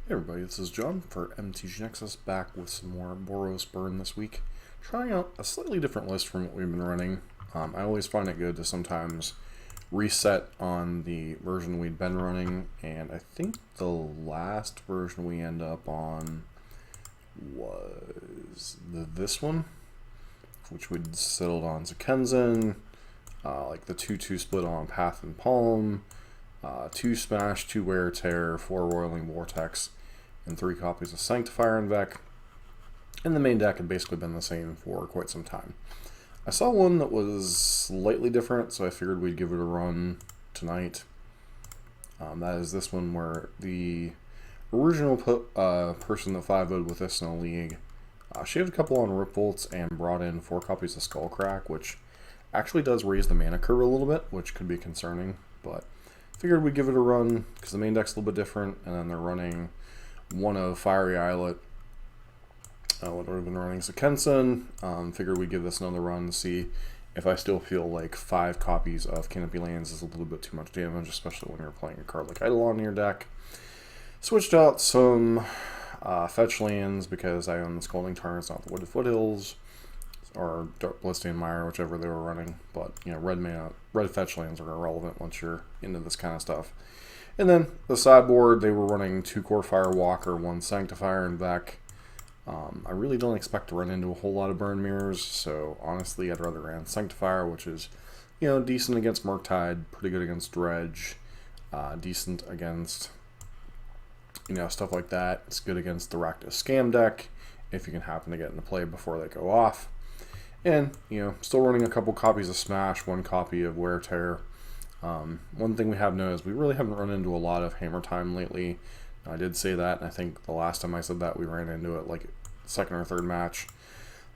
Hey everybody, this is John for MTG Nexus, back with some more Boros Burn this week. Trying out a slightly different list from what we've been running. I always find it good to sometimes reset on the version we'd been running, and I think the last version we end up on was this one, which we'd settled on Zakenzen, like the 2-2 split on Path and Palm, 2 Smash, 2 Wear Tear, 4 Roiling Vortex, and 3 copies of Sanctifier and Vec. And the main deck had basically been the same for quite some time. I saw one that was slightly different, so I figured we'd give it a run tonight. That is this one where the original person that 5-0'd with us in the league, she had a couple on Rip Volts and brought in 4 copies of Skullcrack, which actually does raise the mana curve a little bit, which could be concerning, but figured we'd give it a run because the main deck's a little bit different, and then they're running one of Fiery Islet. What we've been running Zakenzen. Figured we'd give this another run to see if I still feel like 5 copies of Canopy Lands is a little bit too much damage, especially when you're playing a card like Eidolon in your deck. Switched out some fetch lands because I own the Scalding Tarns, not the Wooded Foothills, or Blisstain Mire, whichever they were running. But you know, red fetch lands are irrelevant once you're into this kind of stuff. And then the sideboard, they were running 2 Core Firewalker, 1 Sanctifier, and Vec. I really don't expect to run into a whole lot of burn mirrors, so honestly, I'd rather run Sanctifier, which is, you know, decent against Murktide, pretty good against Dredge, decent against, you know, stuff like that. It's good against the Rakdos Scam deck if you can happen to get into play before they go off. And, you know, still running a couple copies of Smash, 1 copy of Wear Tear. One thing we have noticed, we really haven't run into a lot of Hammer Time lately. I did say that, and I think the last time I said that, we ran into it like second or third match.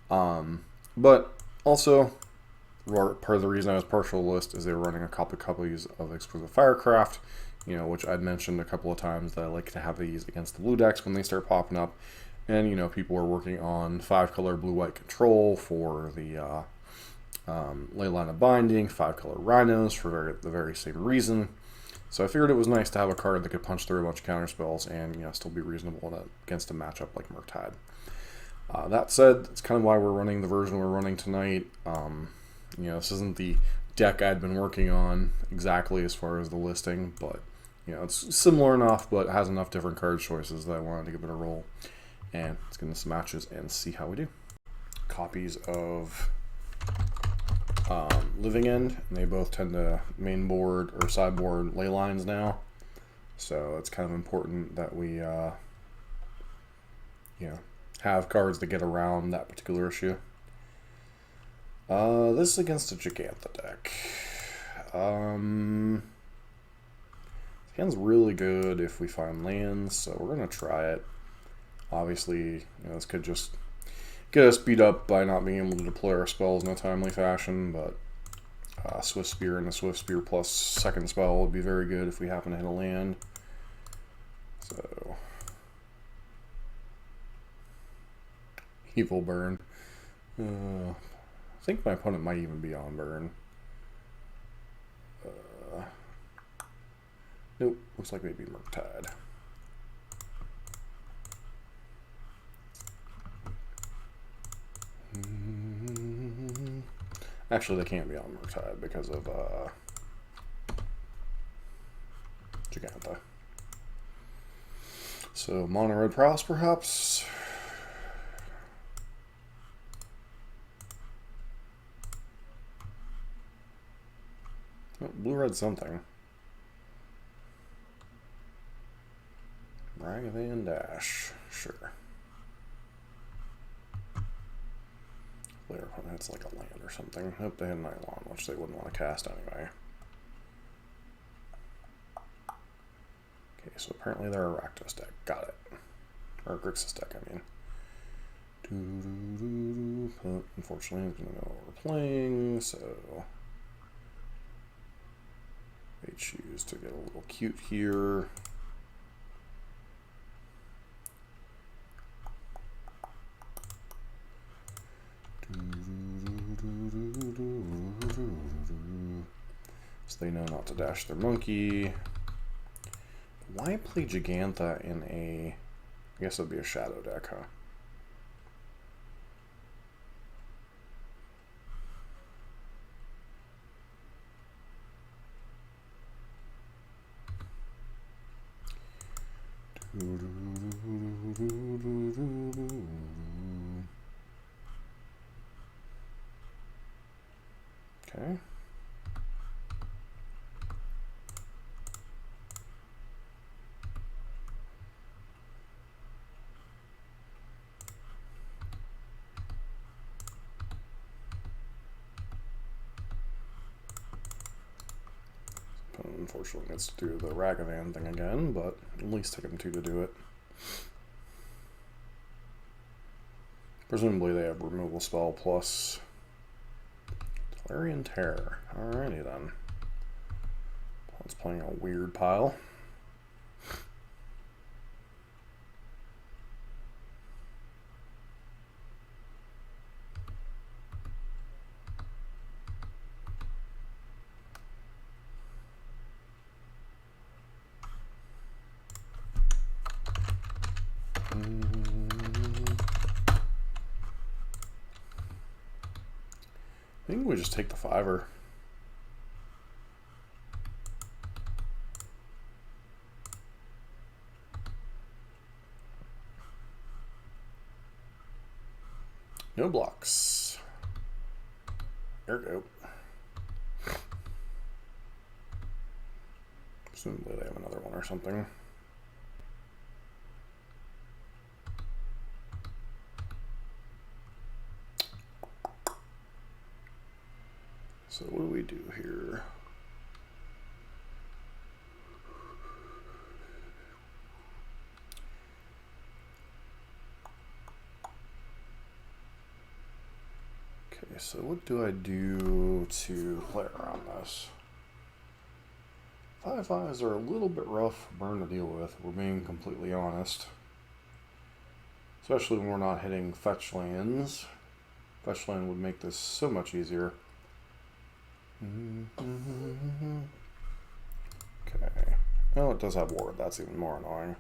But also, part of the reason I was partial to the list is they were running a couple copies of Exquisite Firecraft, you know, which I'd mentioned a couple of times that I like to have these against the blue decks when they start popping up. And, you know, people are working on 5-color blue-white control for the Leyline of Binding, 5-color Rhinos for the very same reason. So I figured it was nice to have a card that could punch through a bunch of counterspells and, you know, still be reasonable against a matchup like Murktide. That said, it's kind of why we're running the version we're running tonight. You know, this isn't the deck I'd been working on exactly as far as the listing, but, you know, it's similar enough, but it has enough different card choices that I wanted to give it a roll. And let's get into some matches and see how we do. Copies of Living End, and they both tend to main board or sideboard ley lines now, so it's kind of important that we you know, have cards that get around that particular issue. This is against a Giganta deck. This hand's really good if we find lands, so we're gonna try it. Obviously, you know, this could just get us beat up by not being able to deploy our spells in a timely fashion, but Swift Spear and a Swift Spear plus second spell would be very good if we happen to hit a land. So, Evil Burn. I think my opponent might even be on Burn. Nope, looks like maybe Murktide. Actually, they can't be on Murktide because of Giganta. So, Mono Red Prowess, perhaps. Oh, Blue Red something. Ragavan Dash, sure. Player opponent hits like a land or something. Hope they had Nylon, which they wouldn't want to cast anyway. Okay, so apparently they're a Rakdos deck. Got it. Or a Grixis deck, I mean. But unfortunately, I don't know what we're playing, so they choose to get a little cute here. So they know not to dash their monkey. Why play Gigantha in a... I guess it would be a shadow deck, huh? Okay. Unfortunately, gets to do the Ragavan thing again, but at least take him 2 to do it. Presumably they have removal spell plus Tolarian Terror. Alrighty then. It's playing a weird pile. I think we just take the 5-er. No blocks. There we go. Presumably they have another one or something. So what do we do here? Okay, so what do I do to play around this? 5/5s are a little bit rough for Burn to deal with, if we're being completely honest. Especially when we're not hitting fetch lands. Fetch land would make this so much easier. Okay. Oh, it does have ward. That's even more annoying.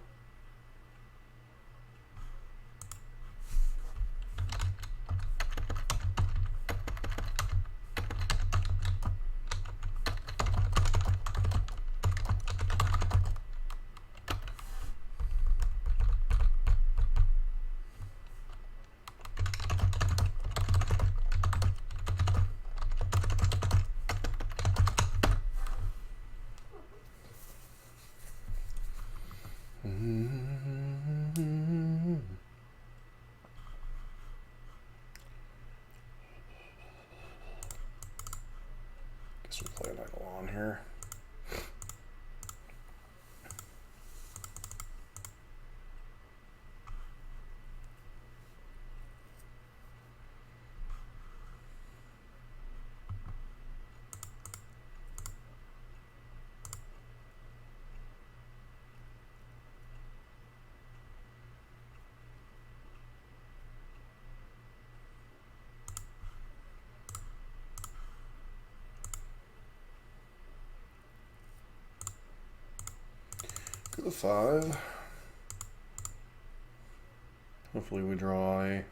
Guess we play an Eidolon here. Go to 5. Hopefully we draw a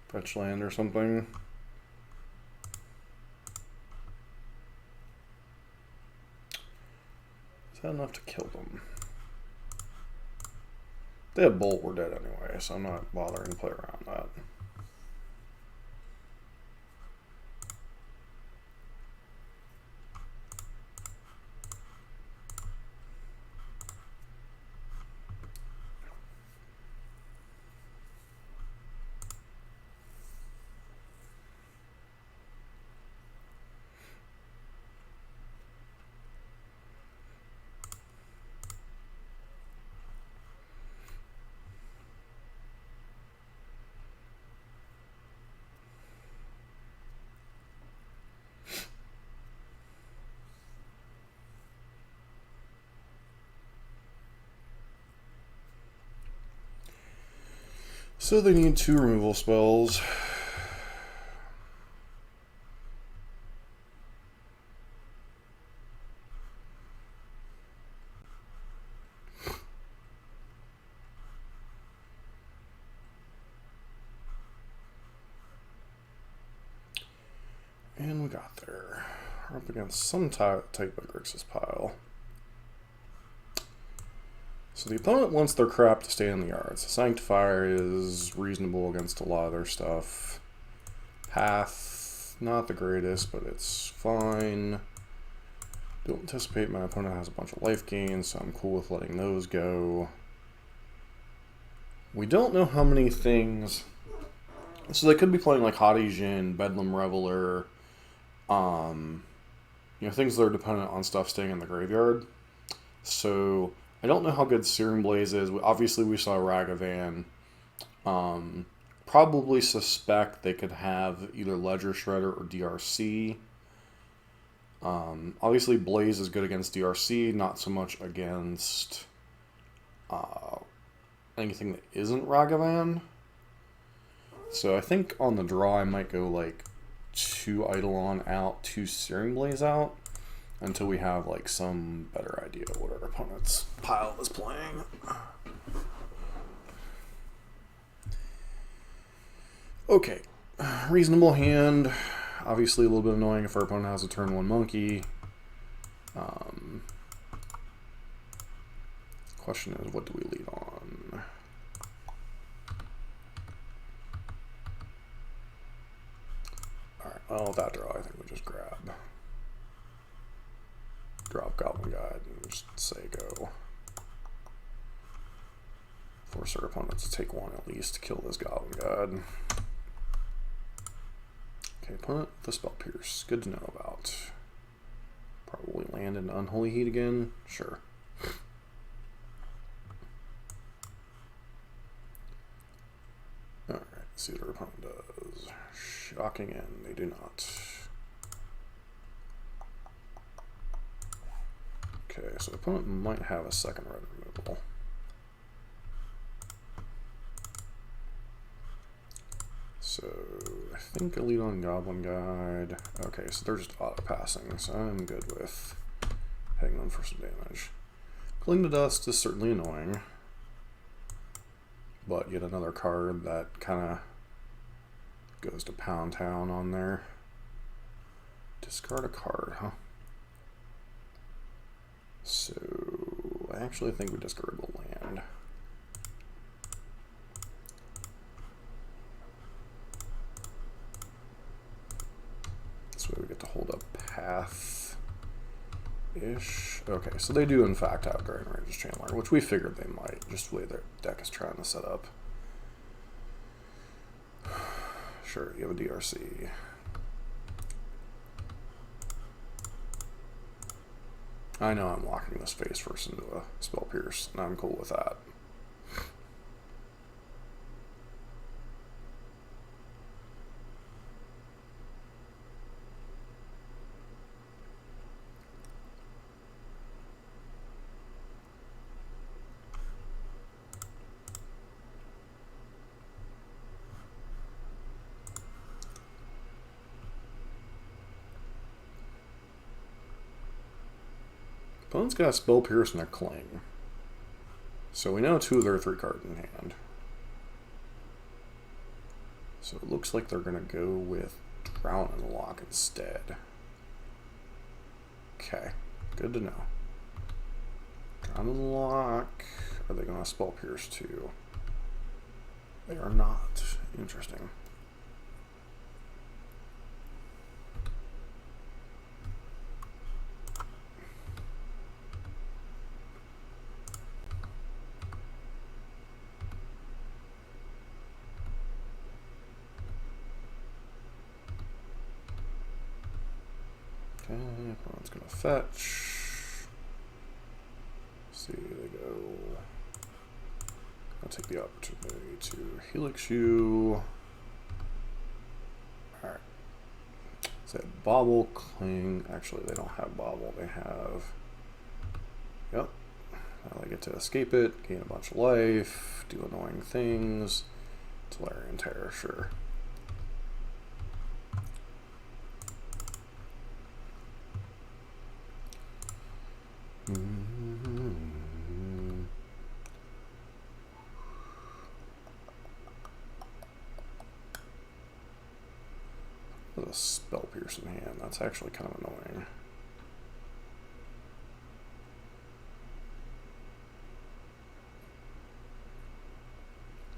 fetch land or something. Is that enough to kill them? If they have Bolt, we're dead anyway, so I'm not bothering to play around that. So they need 2 removal spells. And we got there. We're up against some type of Grixis pile. So the opponent wants their crap to stay in the yards. Sanctifier is reasonable against a lot of their stuff. Path, not the greatest, but it's fine. Don't anticipate my opponent has a bunch of life gains, so I'm cool with letting those go. We don't know how many things... So they could be playing like Hadi Jin, Bedlam Reveler, you know, things that are dependent on stuff staying in the graveyard. So I don't know how good Searing Blaze is. Obviously, we saw Ragavan. Probably suspect they could have either Ledger Shredder or DRC. Obviously, Blaze is good against DRC, not so much against anything that isn't Ragavan. So I think on the draw, I might go like 2 Eidolon out, 2 Searing Blaze out, until we have like some better idea of what our opponent's pile is playing. Okay, reasonable hand. Obviously a little bit annoying if our opponent has a turn 1 monkey. Question is, what do we lead on? Alright, well, with that draw, I think we just grab. Drop Goblin Guide and just say go. Force our opponent to take 1 at least to kill this Goblin Guide. Okay, opponent with the Spell Pierce. Good to know about. Probably land in Unholy Heat again. Sure. Alright, see what our opponent does. Shocking end, they do not. Okay, so the opponent might have a second red removal. So I think a lead on Goblin Guide. Okay, so they're just auto-passing, so I'm good with hitting them for some damage. Cling to Dust is certainly annoying, but yet another card that kind of goes to Pound Town on there. Discard a card, huh? So I actually think we discard the land. This way we get to hold up path-ish. Okay, so they do in fact have Dragon Rage's Chandler, which we figured they might, just the way their deck is trying to set up. Sure, you have a DRC. I know I'm locking this face first into a Spell Pierce, and I'm cool with that. Opponent's got a Spell Pierce and a Cling. So we know 2 of their 3 cards in hand. So it looks like they're going to go with Drown in the Lock instead. Okay, good to know. Drown in the Lock. Are they going to Spell Pierce too? They are not. Interesting. Okay, opponent's gonna fetch. See, they go. I'll take the opportunity to Helix you. Alright. Is that Bobble, Cling? Actually, they don't have Bobble, they have. Yep. Now they get to escape it, gain a bunch of life, do annoying things. Tolarian Terror, sure. Put a spell pierce in hand. That's actually kind of annoying.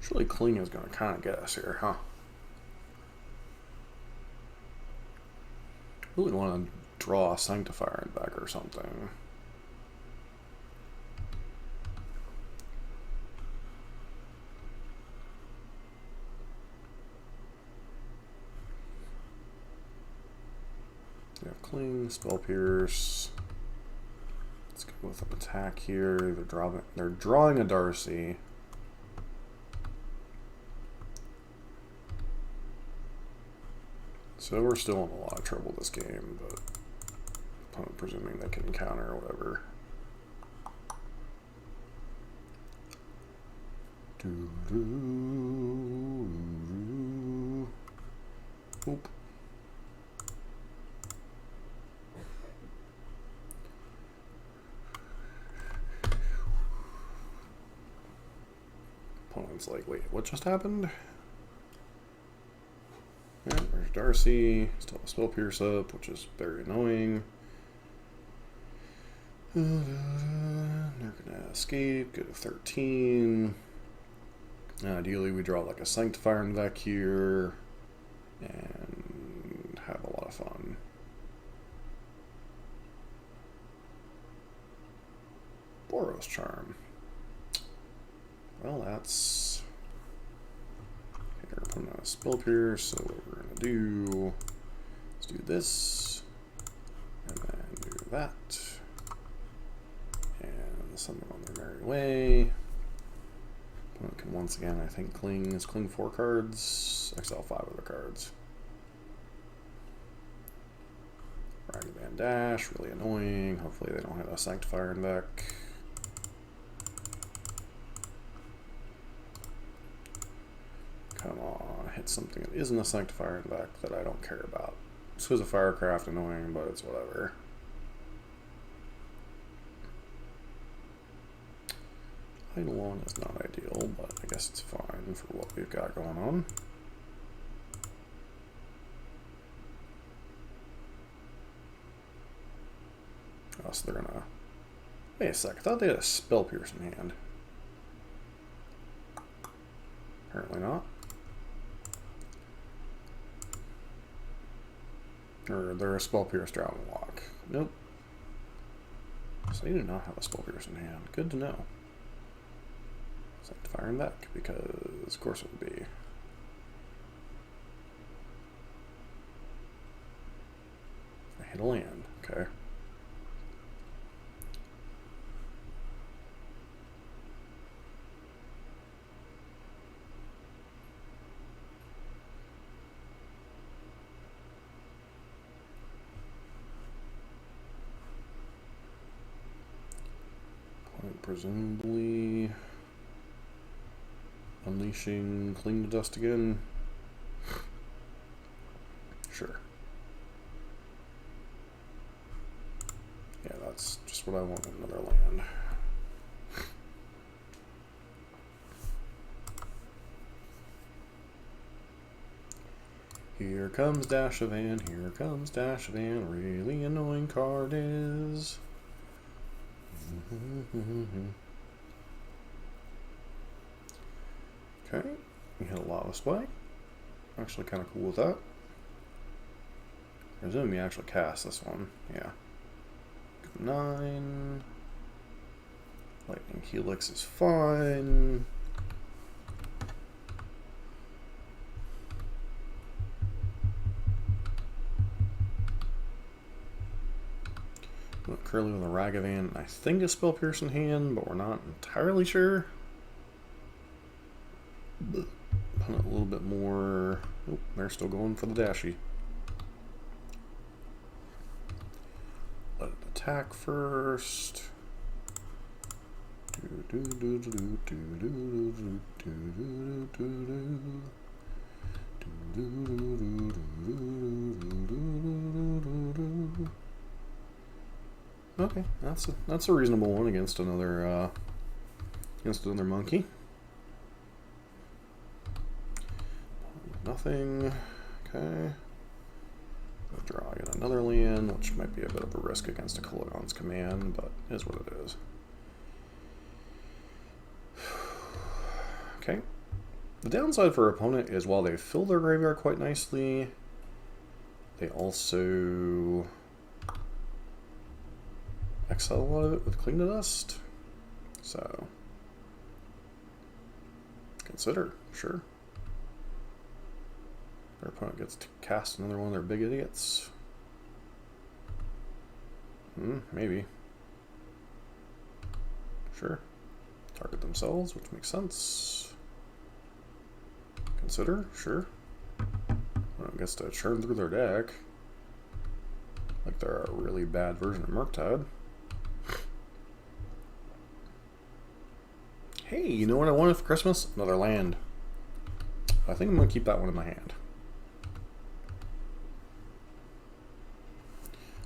Surely Cling is going to kind of get us here, huh? Really want to draw a Sanctifier in back or something. We have Cling, Spell Pierce. Let's go with an attack here. They're drawing a Darcy. So we're still in a lot of trouble this game, but I'm presuming they can counter or whatever. Oop. Opponent's like, wait, what just happened? Yeah, there's Darcy, still a Spell Pierce up, which is very annoying. They're gonna escape, go to 13. Ideally, we draw like a Sanctifier in the back here and have a lot of fun. Boros Charm. Well, that's... Okay, we're putting on a Spell Pierce, so what we're going to do is do this, and then do that, and send them on their merry way. Opponent can once again, I think, Cling 4 cards, exile 5 other cards. Ragavan Dash, really annoying. Hopefully they don't have a Sanctifier in back. Come on, hit something that isn't a Sanctifier in back that I don't care about. This was a Firecraft, annoying, but it's whatever. Eidolon is not ideal, but I guess it's fine for what we've got going on. Oh, so they're gonna... Wait a sec, I thought they had a Spell Pierce in hand. Apparently not. Or they're a Spell Pierce Drown Lock. Nope. So they do not have a Spell Pierce in hand. Good to know. Sanctifier in back, because of course it would be. I hit a land, okay. Presumably unleashing Cling to Dust again. Sure. Yeah, that's just what I want in another land. Here comes Dashavan, here comes Dashavan. Really annoying card is. Okay, we hit a Lava Spike. Actually kind of cool with that. Presume you actually cast this one, yeah. 9. Lightning Helix is fine. Curly with a Ragavan, I think a Spell Pierce in hand, but we're not entirely sure. Put it a little bit more. Oh, they're still going for the Dashy. Let it attack first. Okay, that's a reasonable one against another monkey. Nothing. Okay. Draw yet another land, which might be a bit of a risk against a Kolaghan's Command, but it is what it is. Okay. The downside for our opponent is while they fill their graveyard quite nicely, they also exile a lot of it with Cling to Dust. So, consider, sure. Their opponent gets to cast another one of their big idiots. Maybe. Sure. Target themselves, which makes sense. Consider, sure. Opponent gets to churn through their deck. Like they're a really bad version of Murktide. Hey, you know what I wanted for Christmas? Another land. I think I'm going to keep that one in my hand.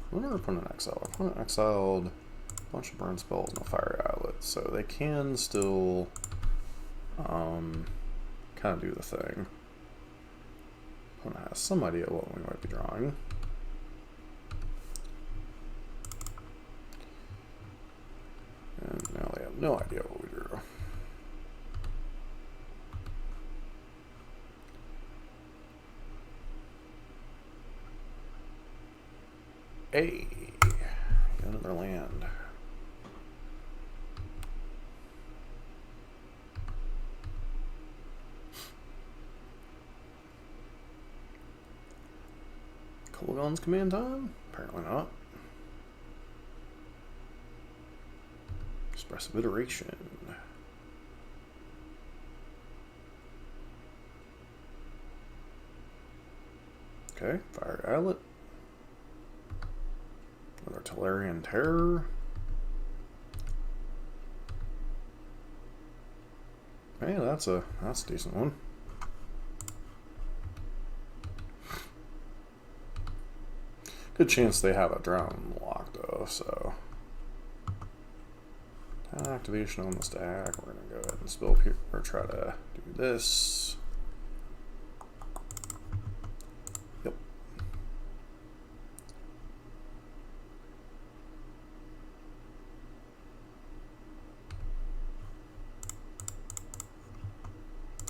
What did our opponent exile? Our opponent exiled a bunch of burn spells and a fire outlet, so they can still kind of do the thing. Opponent has some idea what we might be drawing. And now they have no idea what we drew. Hey, another land. Kolaghan's Command time? Apparently not. Expressive Iteration. Okay, Fire Outlet. Another Tolarian Terror. Hey, that's a decent one. Good chance they have a drown lock though, so activation on the stack. We're gonna go ahead and spill here or try to do this. Yep.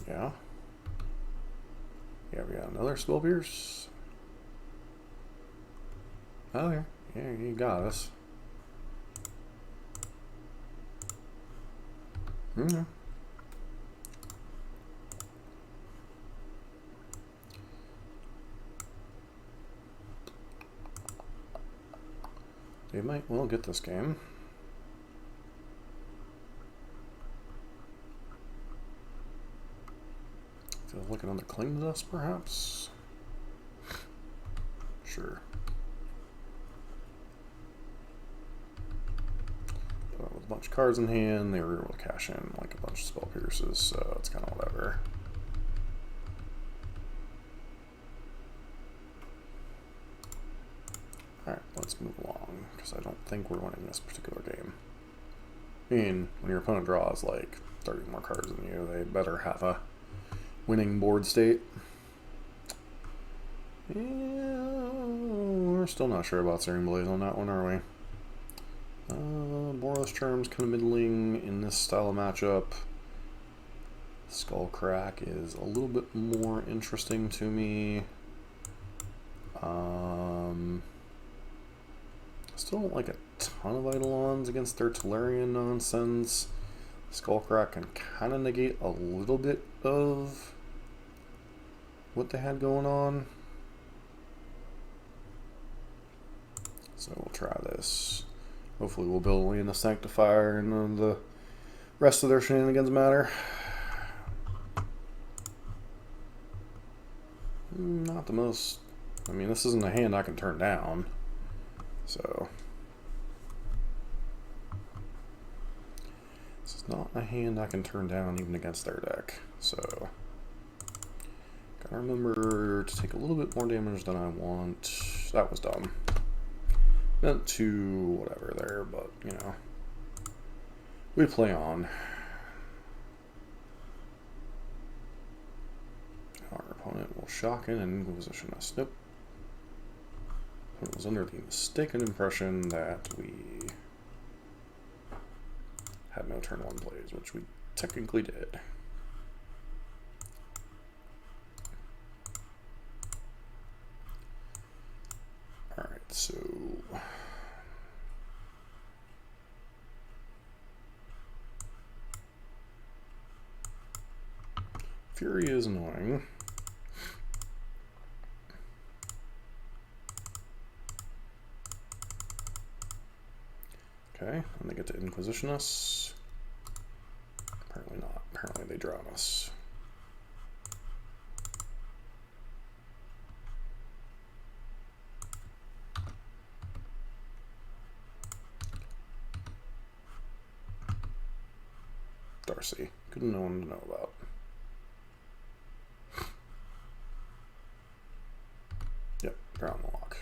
Yeah. Yeah, we got another Spill Pierce. Oh, yeah, you got us. They might well get this game. Feels like another Cling to Dust, perhaps? Sure. With a bunch of cards in hand, they were able to cash in like a bunch of Spell Pierces, so it's kind of whatever. Alright, let's move along, because I don't think we're winning this particular game. I mean, when your opponent draws like 30 more cards than you, they better have a winning board state. Yeah, we're still not sure about Searing Blaze on that one, are we? Boros Charm's kind of middling in this style of matchup. Skullcrack is a little bit more interesting to me. Still don't like a ton of Eidolons against their Tolarian nonsense. Skullcrack can kind of negate a little bit of what they had going on. So we'll try this. Hopefully we'll build away in the Sanctifier and none of the rest of their shenanigans matter. Not the most... I mean, this isn't a hand I can turn down. So... this is not a hand I can turn down even against their deck. So... gotta remember to take a little bit more damage than I want. That was dumb. Meant to whatever there, but you know, we play on. Our opponent will shock in and position us. Nope. I was under the mistaken impression that we had no turn 1 plays, which we technically did. Alright, so Fury is annoying. Okay, and they get to Inquisition us. Apparently not. Apparently they drown us. Darcy. Good no one to know about. Yep, drown the lock.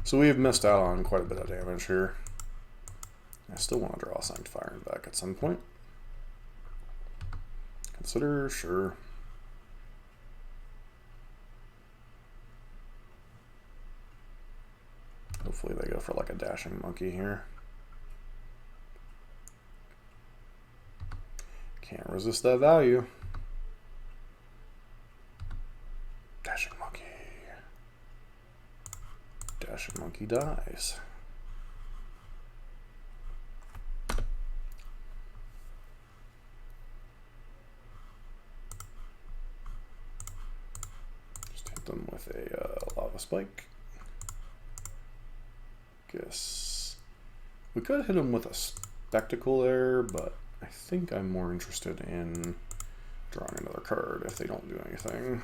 So we have missed out on quite a bit of damage here. I still want to draw Sanctifier back at some point. Consider, sure. Hopefully they go for like a dashing monkey here. Can't resist that value. Dashing monkey. Dashing monkey dies. Them with a lava spike. Guess we could hit him with a spectacle there, but I think I'm more interested in drawing another card if they don't do anything.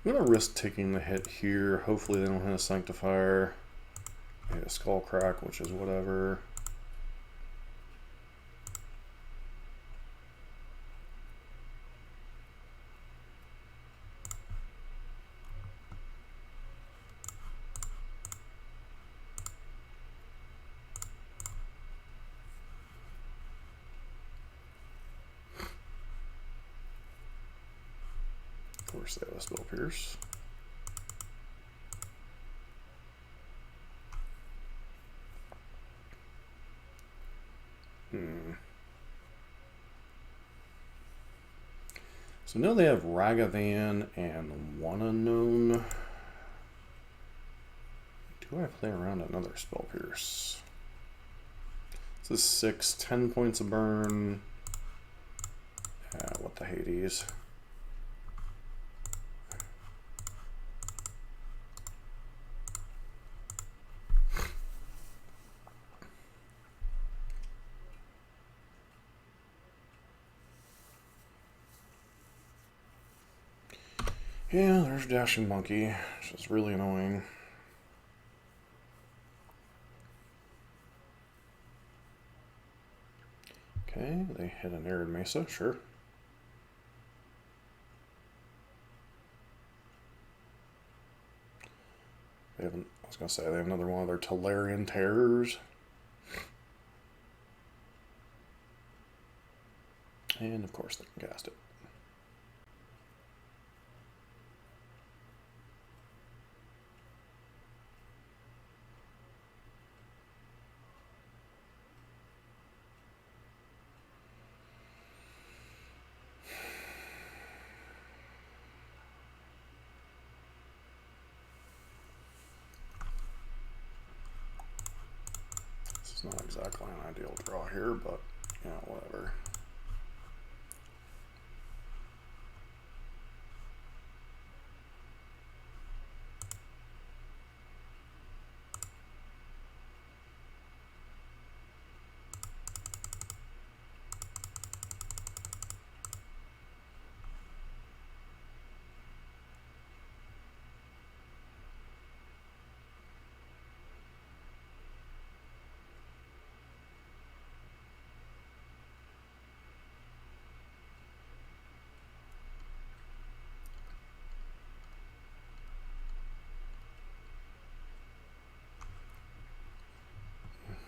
I'm going to risk taking the hit here. Hopefully they don't hit a Sanctifier. They hit a Skull Crack, which is whatever. Of course they have a Spell Pierce. So now they have Ragavan and one unknown. Do I play around another Spell Pierce? This is 6, 10 points of burn. What the Hades? Yeah, there's Dashing Monkey, which is really annoying. Okay, they hit an Arid Mesa, sure. They haven't, I was going to say, they have another one of their Tolarian terrors. And of course they can cast it. Not exactly an ideal draw here, but yeah, whatever.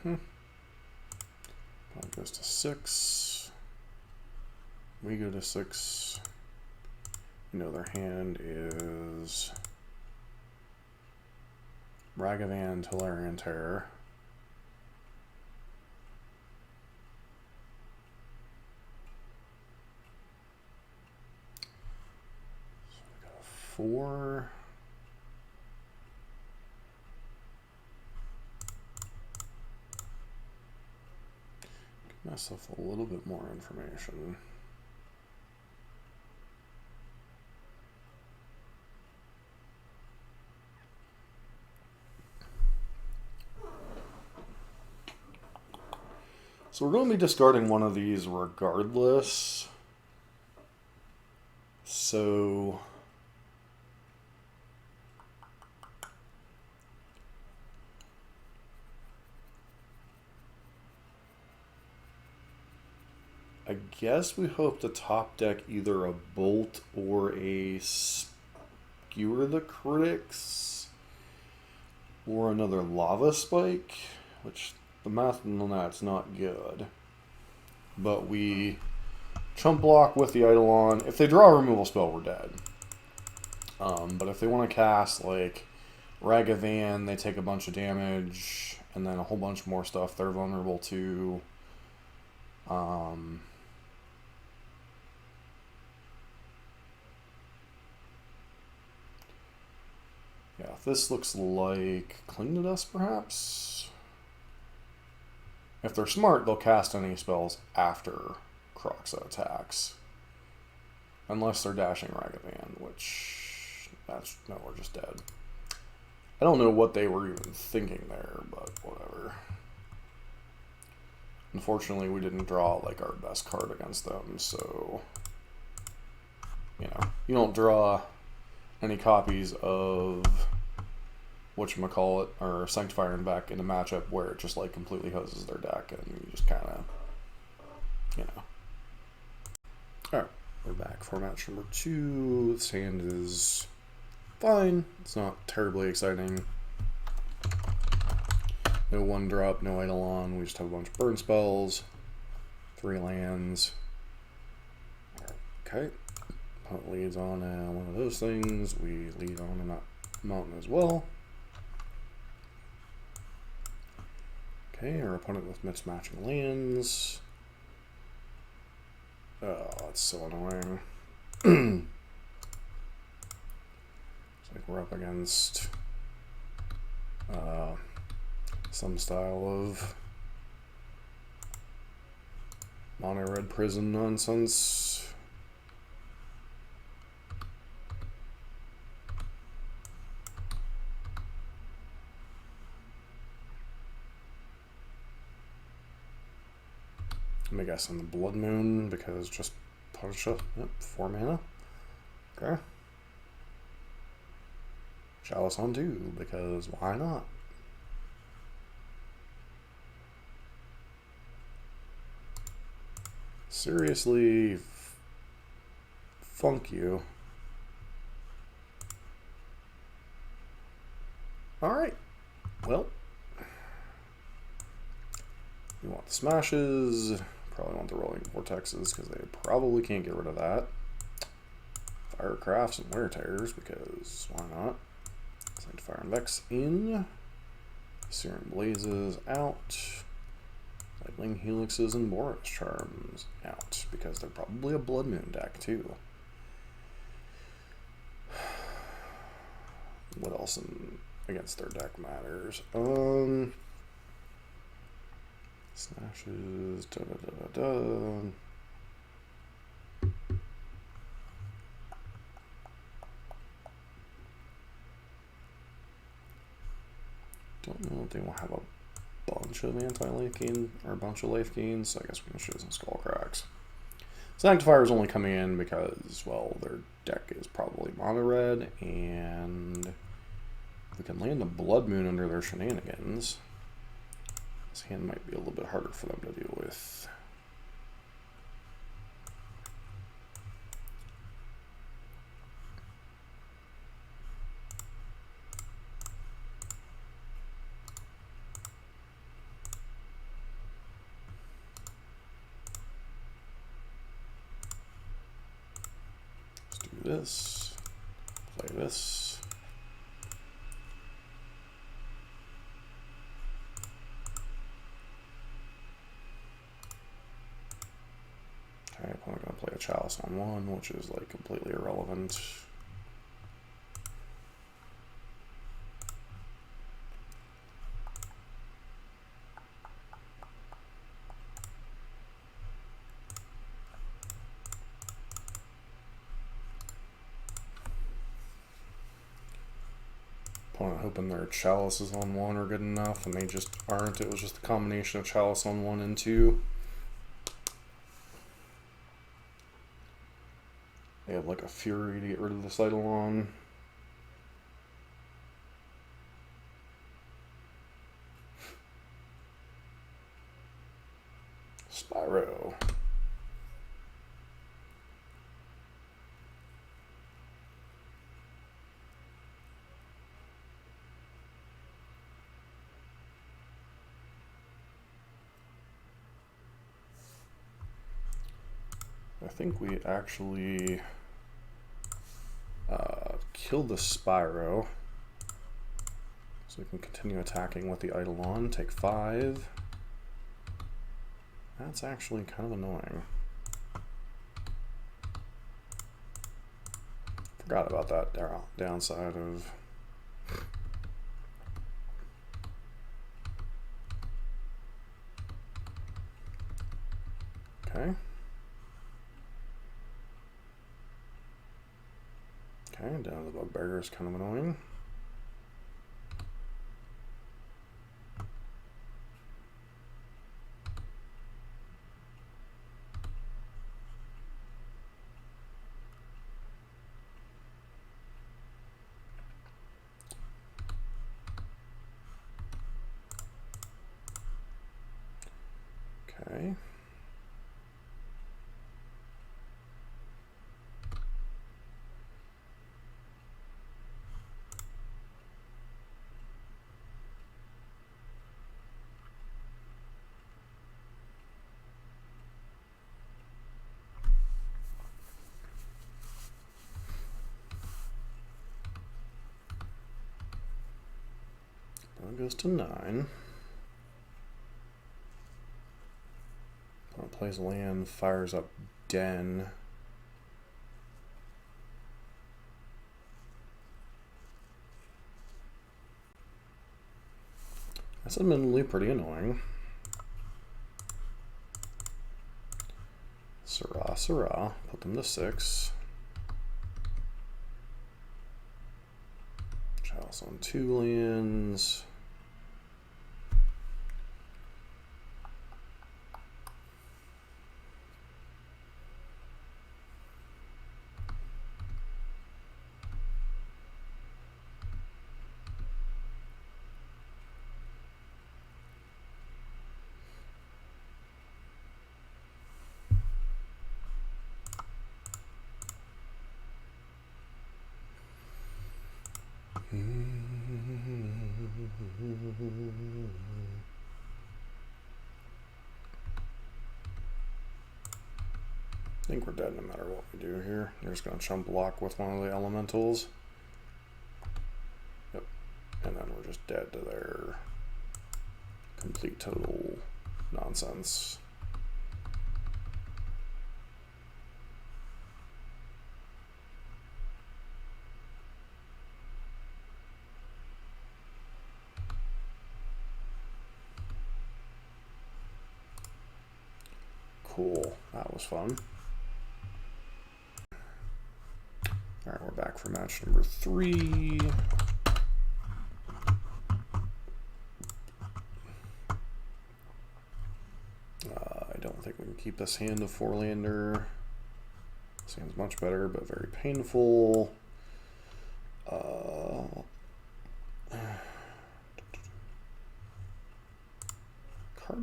Opponent goes to 6. We go to 6. You know their hand is Ragavan, Tolarian Terror. So we got 4. Give myself a little bit more information. So we're going to be discarding one of these regardless. So I guess we hope to top deck either a Bolt or a Skewer the Critics or another Lava Spike, which the math on that's not good. But we chump block with the Eidolon. If they draw a removal spell, we're dead. But if they want to cast like Ragavan, they take a bunch of damage, and then a whole bunch more stuff they're vulnerable to. Yeah, this looks like Cling to Dust, perhaps? If they're smart, they'll cast any spells after Kroxa attacks. Unless they're dashing Ragavan, which... no, we're just dead. I don't know what they were even thinking there, but whatever. Unfortunately, we didn't draw, like, our best card against them, so... You know, you don't draw any copies of whatchamacallit, or Sanctifier back in a matchup where it just like completely hoses their deck and you just kind of, you know. Alright, we're back for match number 2. This hand is fine. It's not terribly exciting. No 1-drop, no Eidolon. We just have a bunch of burn spells. 3 lands. Okay. Opponent leads on one of those things. We lead on a mountain as well. Okay, our opponent with mismatching lands. Oh, that's so annoying. It's like we're up against some style of mono red prison nonsense. Let me guess on the Blood Moon because just punch up. Yep, 4 mana. Okay. Chalice on 2 because why not? Seriously, funk you. Alright. Well, you want the smashes. Probably want the rolling vortexes because they probably can't get rid of that. Firecrafts and wear tears because why not? Sanctifier and Vex in. Searing Blazes out. Lightning Helixes and Boros Charms out because they're probably a Blood Moon deck too. What else against their deck matters? Slashes, Don't know if they will have a bunch of anti-life gain or a bunch of life gains, so I guess we can show some skull cracks. Sanctifier is only coming in because, well, their deck is probably mono red, and we can land a Blood Moon under their shenanigans. This hand might be a little bit harder for them to deal with. this, play this. Okay, I'm going to play a Chalice on 1, which is like completely irrelevant. Opponent hoping their Chalices on 1 are good enough, and they just aren't. It was just a combination of Chalice on 1 and 2. They have like a Fury to get rid of this Eidolon. Spyro. I think we actually killed the Spyro, so we can continue attacking with the Eidolon. Take 5. That's actually kind of annoying. Forgot about that downside of... Okay. Okay, down to the Bugbear is kind of annoying. Okay. That goes to 9. Plays land, fires up Den. That's admittedly pretty annoying. Syrah, put them to 6. Chalice on 2 lands. I think we're dead no matter what we do here. They're just going to chump block with one of the elementals. Yep. And then we're just dead to their complete total nonsense. Cool. That was fun. Alright, we're back for match number 3. I don't think we can keep this hand of 4-lander. This hand's much better, but very painful. Card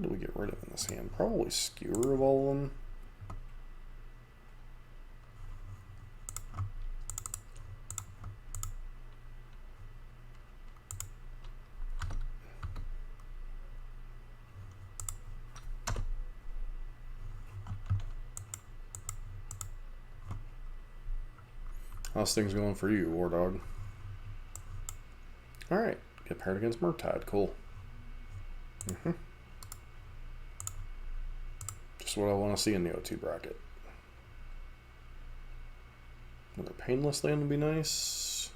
do we get rid of in this hand? Probably Skewer of all of them. How's things going for you, War Dog? Alright, get paired against Murktide. Cool. Just what I want to see in the O2 bracket. Another Painless land would be nice.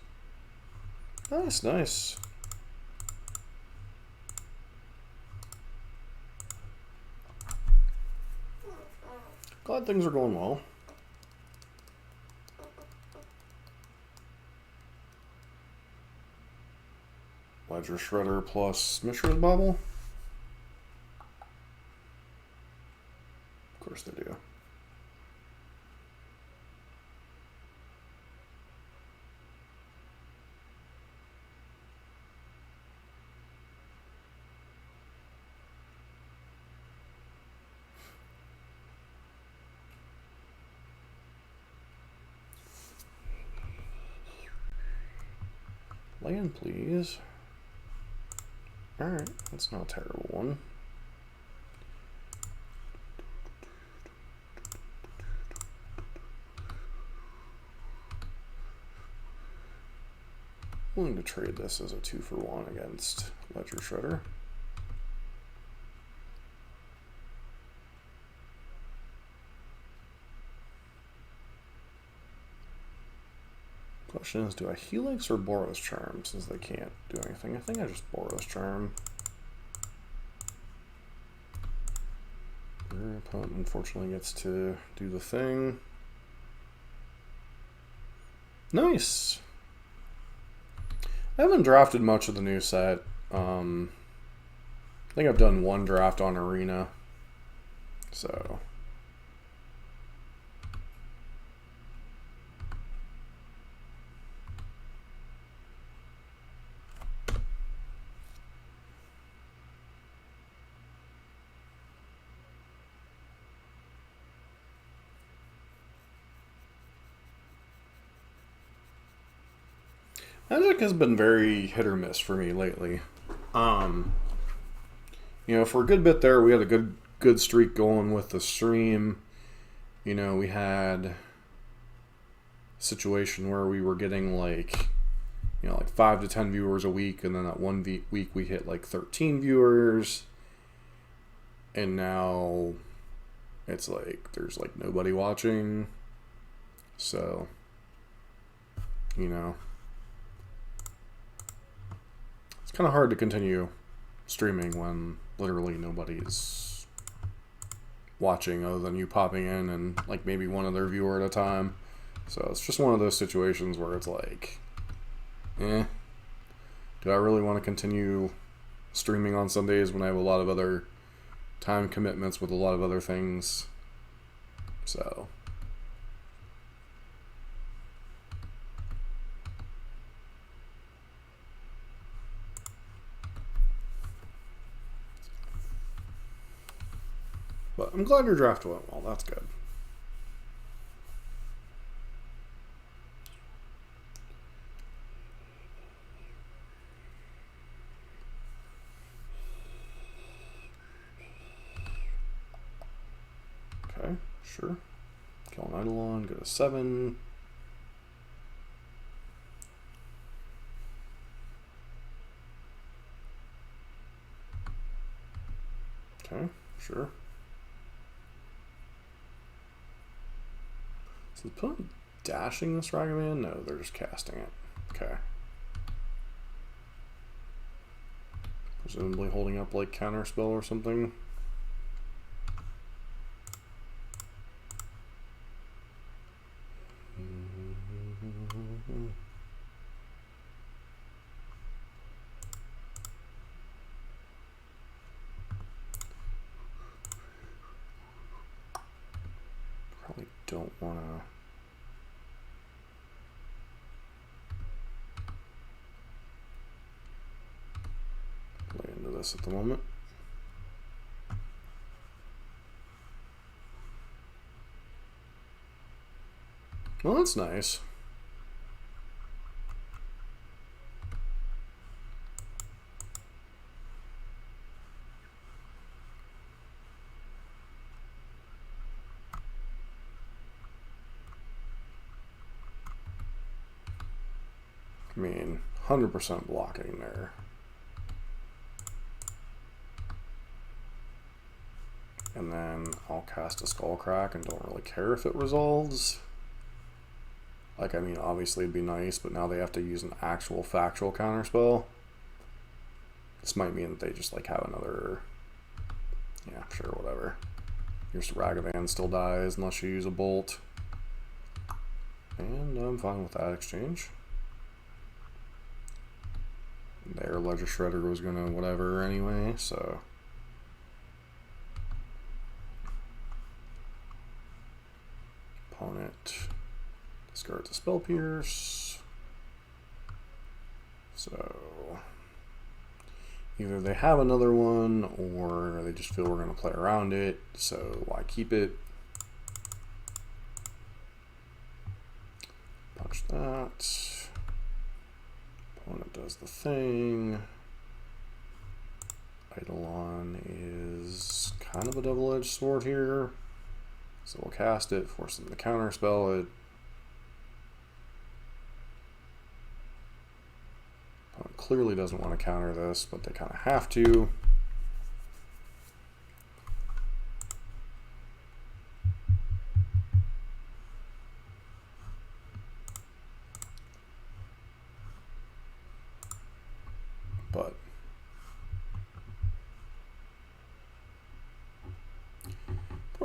Nice, nice. Glad things are going well. Ledger Shredder plus Mishra's Bobble. Of course they do. Land, please. Alright, that's not a terrible one. Willing to trade this as a 2-for-1 against Ledger Shredder. Question is, do I Helix or Boros Charm since they can't do anything? I think I just Boros Charm. Your opponent unfortunately gets to do the thing. Nice! I haven't drafted much of the new set. I think I've done one draft on Arena. So... Magic has been very hit or miss for me lately. You know, for a good bit there, we had a good streak going with the stream. You know, we had a situation where we were getting like 5 to 10 viewers a week, and then that one week we hit like 13 viewers, and now it's like there's like nobody watching. So, you know, it's kind of hard to continue streaming when literally nobody's watching other than you popping in and like maybe one other viewer at a time. So it's just one of those situations where it's like, do I really want to continue streaming on Sundays when I have a lot of other time commitments with a lot of other things? So... But I'm glad your draft went well. That's good. Okay, sure. Kill an Eidolon, go to 7. Okay, sure. Is the opponent dashing this Ragavan? No, they're just casting it. Okay. Presumably holding up like counterspell or something. Probably don't want to... play into this at the moment. Well, that's nice. I mean, 100% blocking there. And then I'll cast a Skullcrack and don't really care if it resolves. Like, I mean, obviously it'd be nice, but now they have to use an actual factual counterspell. This might mean that they just like have another, yeah, sure, whatever. Your Ragavan still dies unless you use a bolt. And I'm fine with that exchange. Their Ledger Shredder was gonna whatever anyway, so. Opponent discards a Spell Pierce. So either they have another one or they just feel we're going to play around it, so why keep it? Punch that. Opponent does the thing. Eidolon is kind of a double-edged sword here. So we'll cast it, force them to counterspell it. Opponent clearly doesn't want to counter this, but they kind of have to. But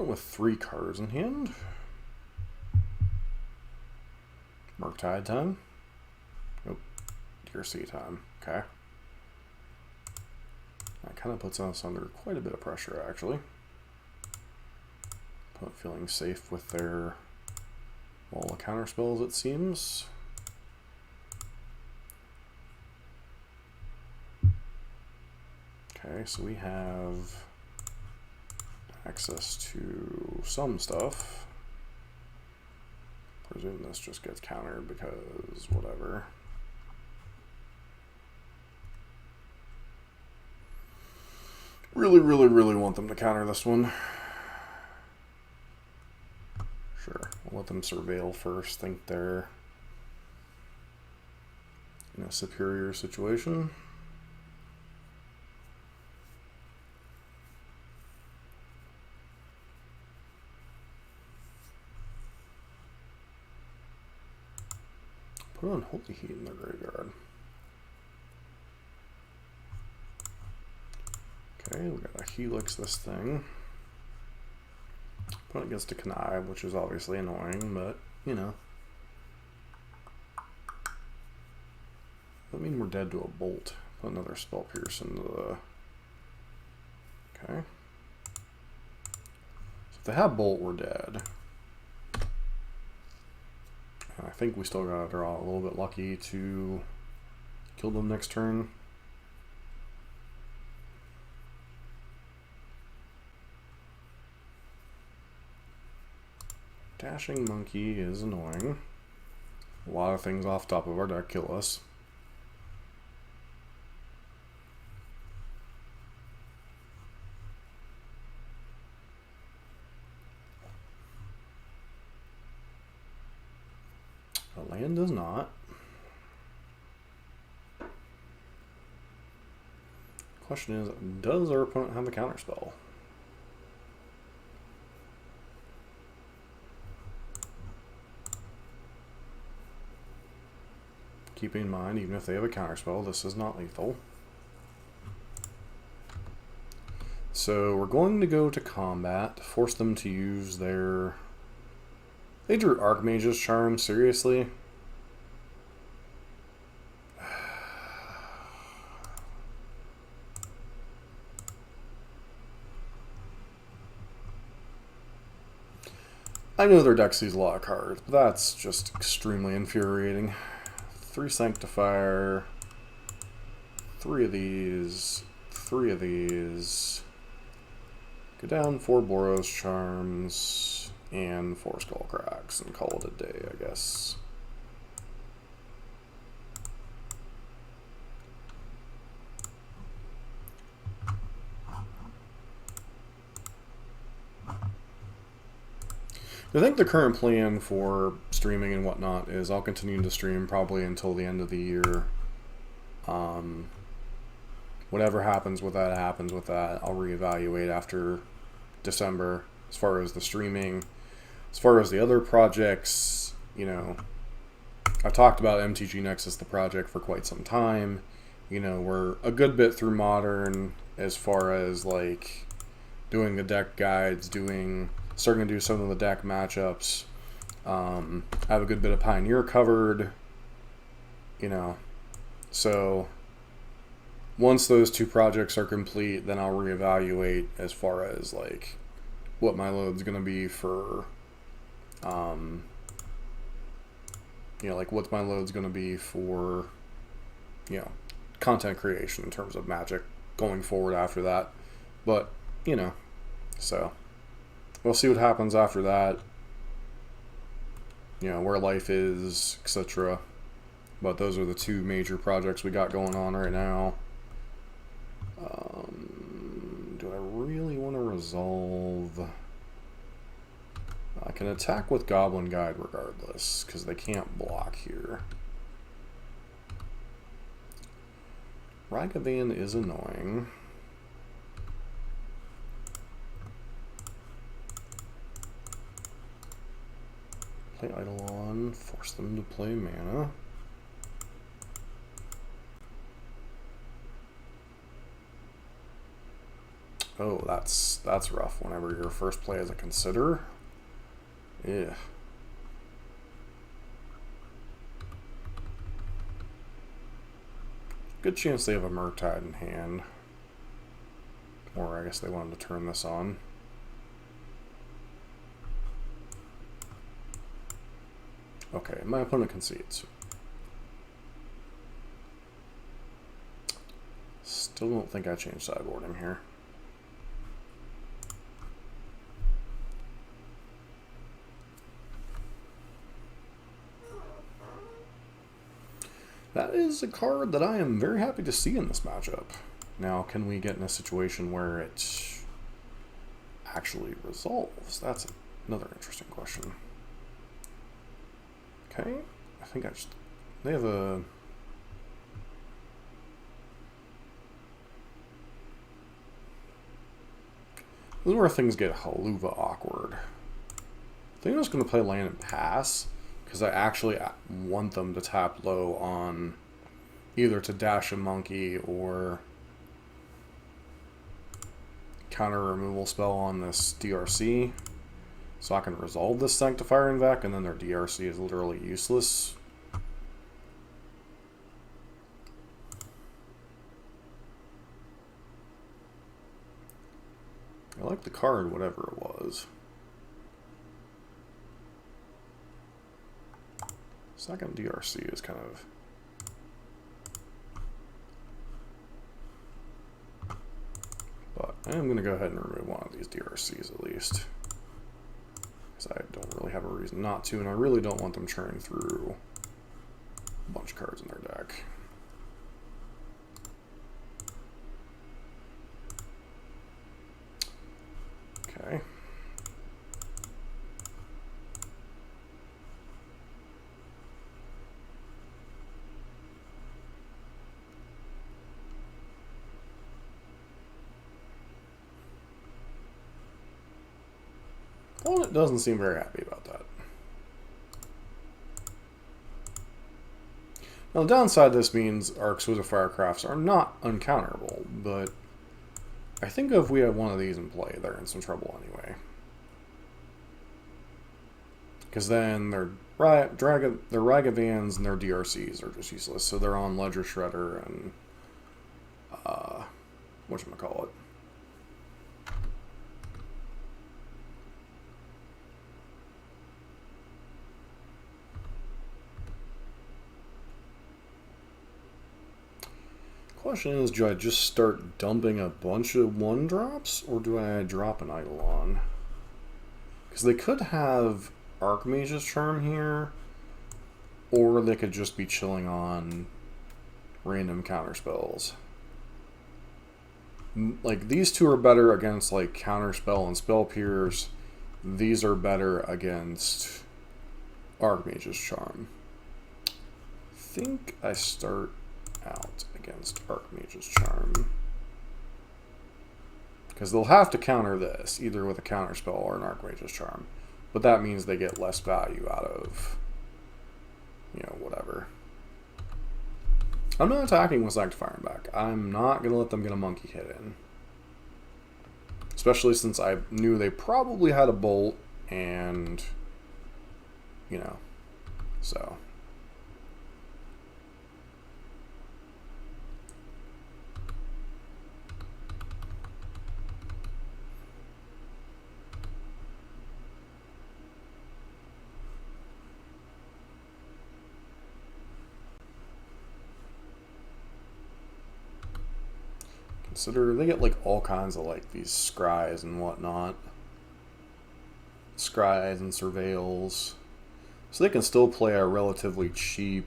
with 3 cards in hand. Murktide time. Nope. Deer Sea time. Okay. That kind of puts us under quite a bit of pressure, actually. Opponent feeling safe with their wall of counter spells, it seems. Okay, so we have access to some stuff. Presume this just gets countered because whatever. Really want them to counter this one. Sure, we'll let them surveil first, think they're in a superior situation. Put on Holy Heat in their graveyard. Okay, we got a Helix this thing. Opponent gets to Connive, which is obviously annoying, but, you know. That mean we're dead to a Bolt. Put another Spell Pierce into the... Okay. So if they have Bolt, we're dead. And I think we still got to draw a little bit lucky to kill them next turn. Dashing Monkey is annoying. A lot of things off top of our deck kill us. The land does not. Question is, does our opponent have a counterspell? Keeping in mind, even if they have a counterspell, this is not lethal. So we're going to go to combat, force them to use their... They drew Archmage's Charm, seriously? I know their deck sees a lot of cards, but that's just extremely infuriating. 3 Sanctifier, 3 of these, 3 of these. Go down 4 Boros Charms and 4 Skullcracks and call it a day, I guess. I think the current plan for streaming and whatnot is I'll continue to stream probably until the end of the year. Whatever happens with that, happens with that. I'll reevaluate after December as far as the streaming. As far as the other projects, you know, I've talked about MTG Nexus, the project, for quite some time. You know, we're a good bit through Modern as far as, like, doing the deck guides, starting to do some of the deck matchups. I have a good bit of Pioneer covered, you know. So once those two projects are complete, then I'll reevaluate as far as, like, what my load's going to be for, you know, like, what my load's going to be for, you know, content creation in terms of Magic going forward after that. But, you know, so we'll see what happens after that, you know, where life is, etc. But those are the two major projects we got going on right now. Do I really want to resolve? I can attack with Goblin Guide regardless, because they can't block here. Ragavan is annoying. Play Eidolon, force them to play mana. Oh, that's rough whenever your first play is a Consider. Yeah. Good chance they have a Murktide in hand. Or I guess they wanted to turn this on. Okay, my opponent concedes. Still don't think I changed sideboarding here. That is a card that I am very happy to see in this matchup. Now, can we get in a situation where it actually resolves? That's another interesting question. Okay, I think they have a... This is where things get haluva awkward. I think I'm just going to play land and pass, because I actually want them to tap low on either to dash a monkey or counter removal spell on this DRC. So I can resolve this Sanctifier Invec, and then their DRC is literally useless. I like the card, whatever it was. Second DRC is kind of... But I am going to go ahead and remove one of these DRCs at least. Because I don't really have a reason not to, and I really don't want them churning through a bunch of cards in their deck. Okay. Opponent doesn't seem very happy about that. Now, the downside this means our Exquisite Firecrafts are not uncounterable, but I think if we have one of these in play, they're in some trouble anyway. Because then their Ragavans and their DRCs are just useless, so they're on Ledger Shredder and whatchamacallit. Question is, do I just start dumping a bunch of 1-drops, or do I drop an Eidolon? Because they could have Archmage's Charm here, or they could just be chilling on random counterspells. Like, these two are better against, like, Counterspell and Spell Pierce, these are better against Archmage's Charm. I think I start out against Archmage's Charm, because they'll have to counter this, either with a counter spell or an Archmage's Charm. But that means they get less value out of, you know, whatever. I'm not attacking with Sanctifying back. I'm not going to let them get a monkey hit in. Especially since I knew they probably had a bolt and, you know, so. Consider they get like all kinds of like these scries and whatnot. Scries and surveils. So they can still play a relatively cheap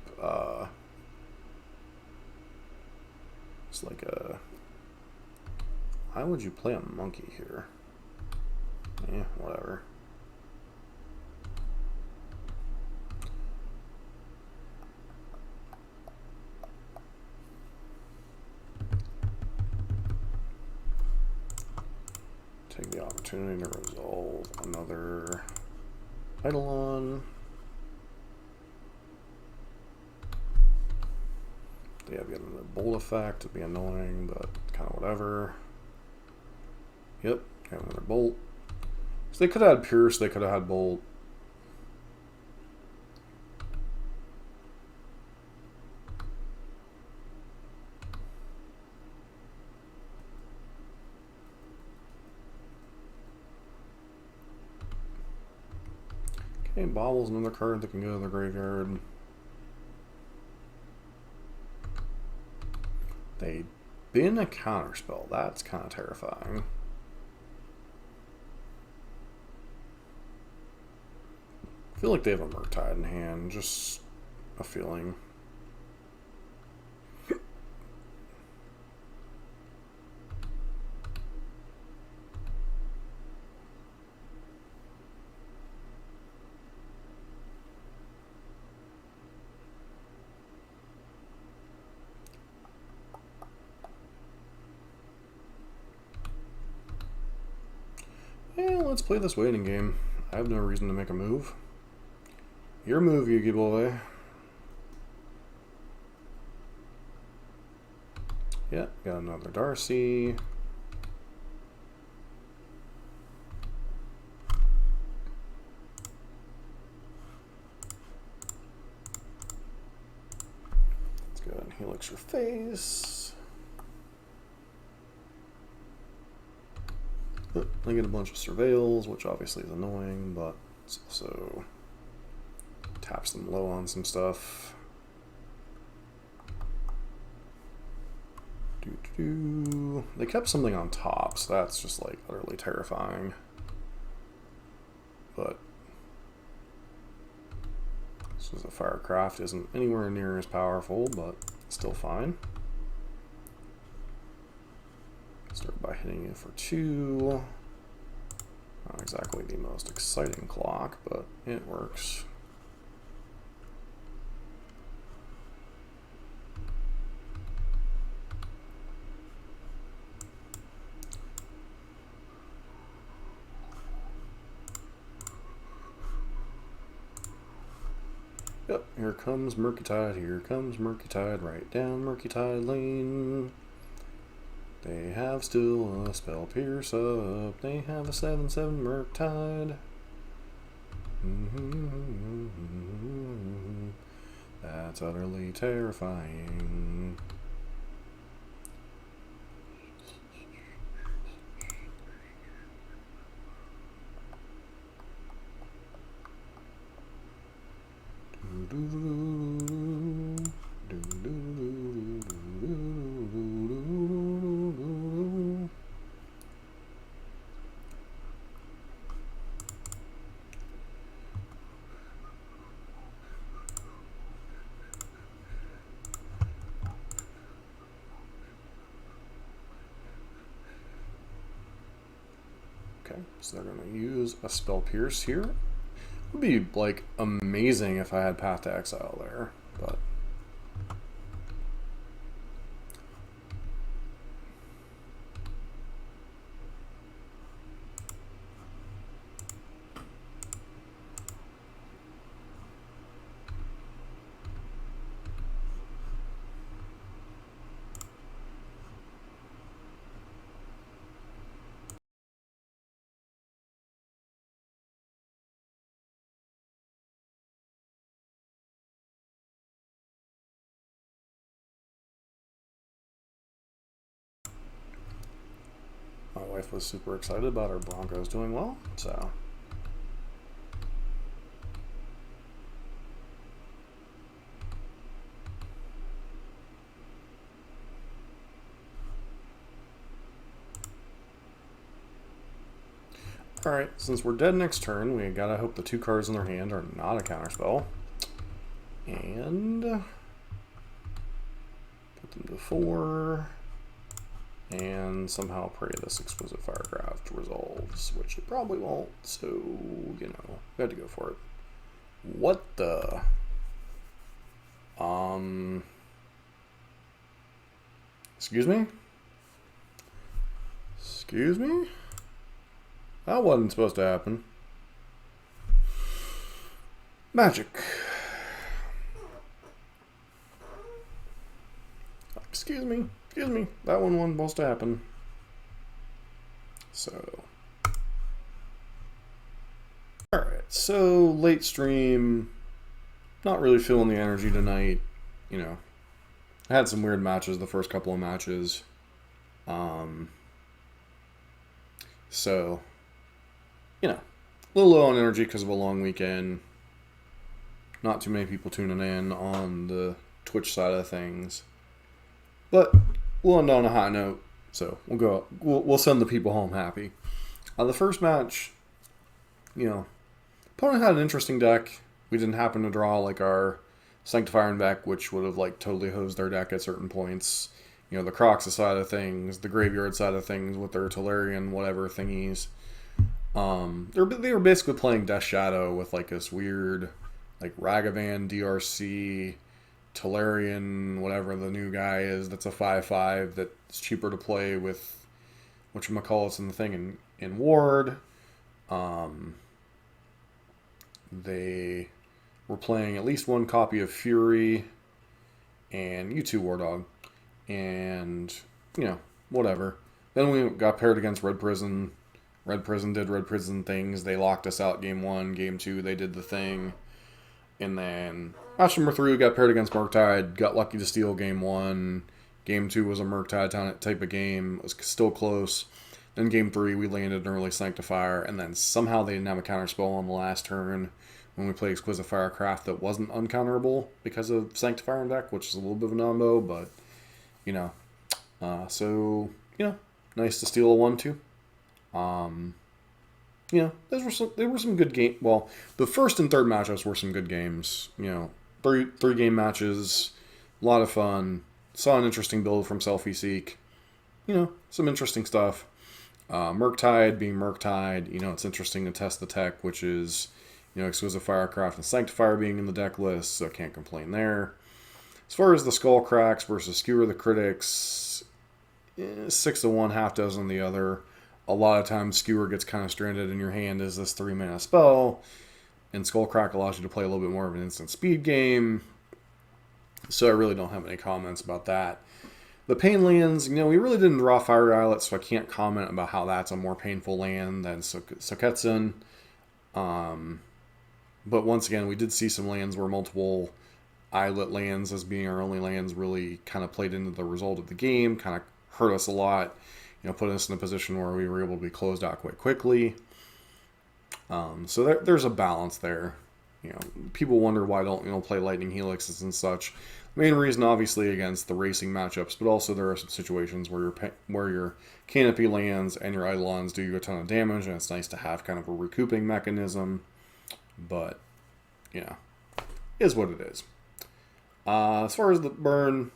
it's like a, why would you play a monkey here? Yeah, whatever. Take the opportunity to resolve another Eidolon. They have yet another bolt effect. It'd be annoying, but kind of whatever. Yep, have another bolt. So they could have had Pierce, they could have had Bolt. Okay, Bobble's another card that can go to the graveyard. They bin a counterspell. That's kind of terrifying. I feel like they have a Murktide in hand. Just a feeling. Yeah, let's play this waiting game. I have no reason to make a move. Your move, Yugi boy. Yeah, got another Darcy. Let's go ahead and helix your face. I get a bunch of surveils, which obviously is annoying, but it's also taps them low on some stuff. They kept something on top, so that's just like utterly terrifying. But this is a Firecraft, isn't anywhere near as powerful, but still fine. Start by hitting it for 2. Not exactly the most exciting clock, but it works. Yep, here comes Murktide, right down Murktide Lane. They have still a spell pierce up. They have a 7/7 Murktide. That's utterly terrifying. So they're going to use a Spell Pierce here. It would be, like, amazing if I had Path to Exile there, but... My wife was super excited about our Broncos doing well, so... Alright, since we're dead next turn, we gotta hope the 2 cards in their hand are not a counterspell. And... put them to 4... and somehow pray this Exquisite Firecraft resolves, which it probably won't, so, you know, we had to go for it. What the... Excuse me? Excuse me? That wasn't supposed to happen. Magic. Excuse me. Excuse me. That one wasn't supposed to happen. So. Alright, so late stream. Not really feeling the energy tonight. You know. I had some weird matches the first couple of matches. So, you know, a little low on energy because of a long weekend. Not too many people tuning in on the Twitch side of things. But we'll end on a high note. So we'll send the people home happy. The first match, you know, opponent had an interesting deck. We didn't happen to draw like our Sanctifying deck, which would have like totally hosed their deck at certain points. You know, the Crocs side of things, the Graveyard side of things with their Tolarian whatever thingies. They were basically playing Death Shadow with like this weird like Ragavan DRC Tolarian whatever the new guy is that's a 5/5 that's cheaper to play with whatchamacallits in the thing in Ward. They were playing at least one copy of Fury and U2 War Dog. And, you know, whatever. Then we got paired against Red Prison. Red Prison did Red Prison things. They locked us out game 1. Game 2, they did the thing. And then match number 3, we got paired against Murktide. Got lucky to steal game 1. Game 2 was a Murktide type of game. It was still close. Then game 3, we landed an early Sanctifier. And then somehow they didn't have a counterspell on the last turn when we played Exquisite Firecraft that wasn't uncounterable because of Sanctifier deck, which is a little bit of a nombo, but... You know, so, you know, nice to steal a 1-2. You know, they were some good games. Well, the first and third matchups were some good games. You know, three game matches, a lot of fun. Saw an interesting build from Selfie Seek. You know, some interesting stuff. Murktide being Murktide, you know, it's interesting to test the tech, which is, you know, Exquisite Firecraft and Sanctifier being in the deck list, so can't complain there. As far as the Skull Cracks versus Skewer the Critics, 6 to 1, half dozen the other. A lot of times Skewer gets kind of stranded in your hand as this 3-mana spell, and Skull Crack allows you to play a little bit more of an instant speed game. So I really don't have any comments about that. The Pain lands, you know, we really didn't draw Fire Islet, so I can't comment about how that's a more painful land than Soketsun. But once again, we did see some lands where multiple Islet lands as being our only lands really kind of played into the result of the game, kind of hurt us a lot, you know, put us in a position where we were able to be closed out quite quickly. So there's a balance there. You know, people wonder why I don't, you know, play Lightning Helixes and such. The main reason, obviously, against the racing matchups, but also there are some situations where your Canopy lands and your Eidolons do you a ton of damage, and it's nice to have kind of a recouping mechanism. But, you know, is what it is. As far as the burn,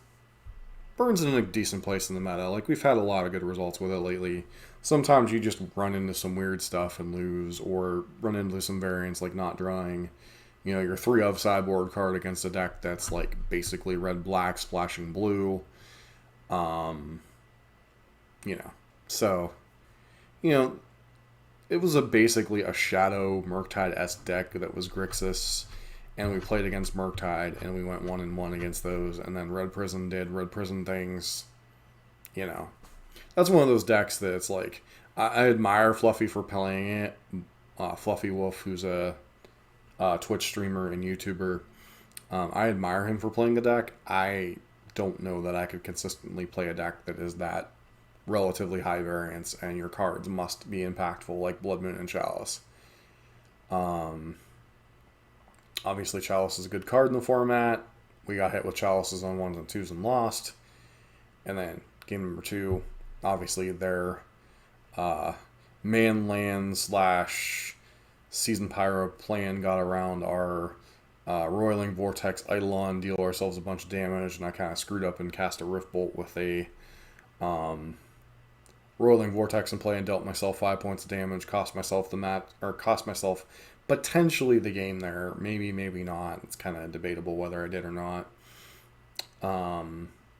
Burn's in a decent place in the meta. Like, we've had a lot of good results with it lately. Sometimes you just run into some weird stuff and lose, or run into some variants like not drawing, you know, your 3 of sideboard card against a deck that's like basically red-black splashing blue. You know, so, you know, it was basically a shadow Murktide-esque deck that was Grixis, and we played against Murktide, and we went 1-1 against those, and then Red Prison did Red Prison things. You know, that's one of those decks that it's like, I admire Fluffy for playing it. Fluffy Wolf, who's a Twitch streamer and YouTuber, I admire him for playing the deck. I don't know that I could consistently play a deck that is that relatively high variance, and your cards must be impactful, like Blood Moon and Chalice. Obviously, Chalice is a good card in the format. We got hit with Chalices on 1s and 2s and lost. And then game number 2, obviously their man land / Season Pyro plan got around our Roiling Vortex Eidolon, deal ourselves a bunch of damage, and I kind of screwed up and cast a Rift Bolt with a Roiling Vortex in play and dealt myself 5 points of damage, cost myself potentially the game there. Maybe not. It's kind of debatable whether I did or not.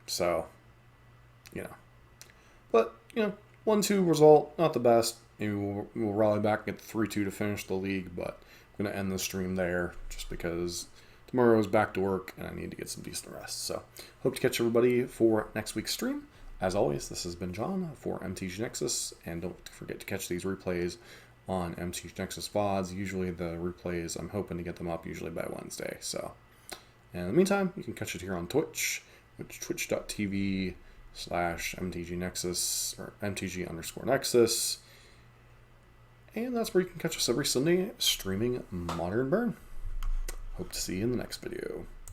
So, you know. But, you know, 1-2 result, not the best. Maybe we'll rally back and get the 3-2 to finish the league, but I'm going to end the stream there just because tomorrow is back to work and I need to get some decent rest. So, hope to catch everybody for next week's stream. As always, this has been John for MTG Nexus, and don't forget to catch these replays on MTG Nexus VODs. Usually the replays, I'm hoping to get them up usually by Wednesday. So, and in the meantime, you can catch it here on Twitch, which twitch.tv/MTG Nexus, or MTG_Nexus. And that's where you can catch us every Sunday streaming Modern Burn. Hope to see you in the next video.